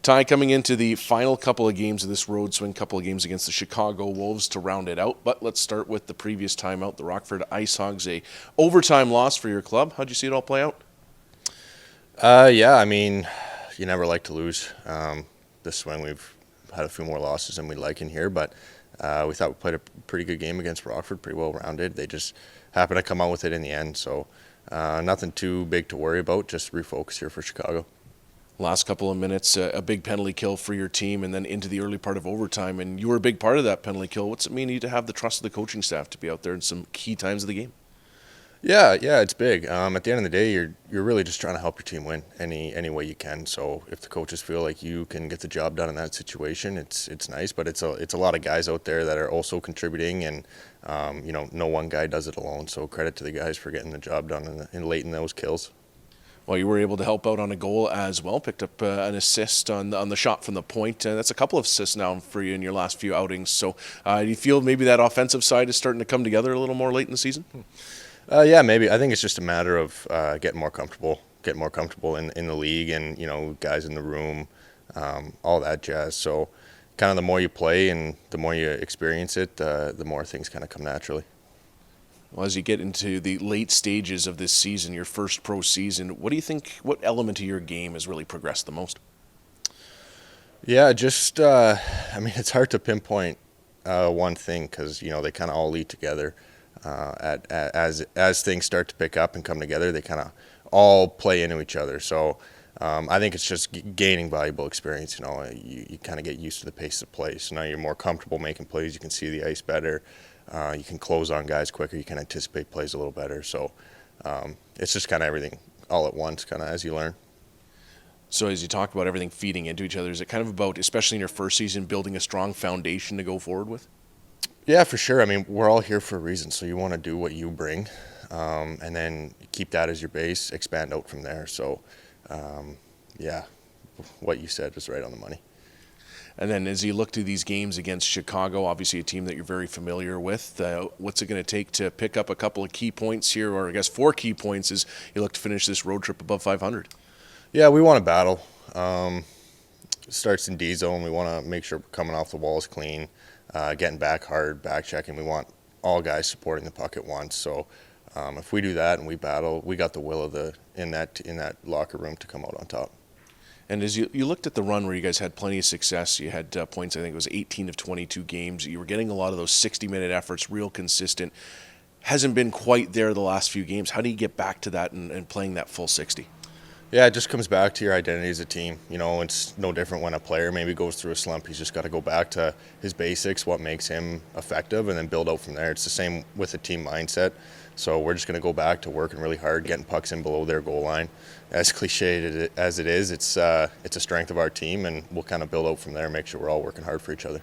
Ty, coming into the final couple of games of this road swing, couple of games against the Chicago Wolves to round it out. But let's start with the previous timeout, the Rockford Ice Hogs, a overtime loss for your club. How'd you see it all play out? Yeah, I mean, you never like to lose. This swing, we've had a few more losses than we'd like in here, but we thought we played a pretty good game against Rockford, pretty well rounded. They just happened to come out with it in the end, so nothing too big to worry about, just refocus here for Chicago. Last couple of minutes, a big penalty kill for your team, and then into the early part of overtime, and you were a big part of that penalty kill. What's it mean to have the trust of the coaching staff to be out there in some key times of the game? Yeah, it's big. At the end of the day, you're really just trying to help your team win any way you can. So if the coaches feel like you can get the job done in that situation, it's nice. But it's a lot of guys out there that are also contributing, and no one guy does it alone. So credit to the guys for getting the job done in late in those kills. Well, you were able to help out on a goal as well. Picked up an assist on the shot from the point. That's a couple of assists now for you in your last few outings. So do you feel maybe that offensive side is starting to come together a little more late in the season? Yeah, maybe. I think it's just a matter of getting more comfortable in the league, and guys in the room, all that jazz. So kind of the more you play and the more you experience it, the more things kind of come naturally. Well, as you get into the late stages of this season, your first pro season, what do you think, what element of your game has really progressed the most? Yeah, just, it's hard to pinpoint one thing because, they kind of all lead together. As things start to pick up and come together, they kind of all play into each other. So I think it's just gaining valuable experience. You kind of get used to the pace of play. So now you're more comfortable making plays. You can see the ice better. You can close on guys quicker. You can anticipate plays a little better. So it's just kind of everything all at once, kind of as you learn. So as you talk about everything feeding into each other, is it kind of about, especially in your first season, building a strong foundation to go forward with? Yeah, for sure. I mean, we're all here for a reason. So you want to do what you bring, and then keep that as your base, expand out from there. So, yeah, what you said is right on the money. And then as you look to these games against Chicago, obviously a team that you're very familiar with, what's it going to take to pick up a couple of key points here, or I guess 4 key points as you look to finish this road trip above 500? Yeah, we want to battle. It starts in D zone. We want to make sure we're coming off the walls clean, getting back hard, back checking. We want all guys supporting the puck at once. So if we do that and we battle, we got the will of in that locker room to come out on top. And as you looked at the run where you guys had plenty of success, you had points, I think it was 18 of 22 games. You were getting a lot of those 60-minute efforts, real consistent. Hasn't been quite there the last few games. How do you get back to that and playing that full 60? Yeah, it just comes back to your identity as a team. It's no different when a player maybe goes through a slump. He's just got to go back to his basics, what makes him effective, and then build out from there. It's the same with a team mindset. So we're just going to go back to working really hard, getting pucks in below their goal line. As cliched as it is, it's a strength of our team, and we'll kind of build out from there, make sure we're all working hard for each other.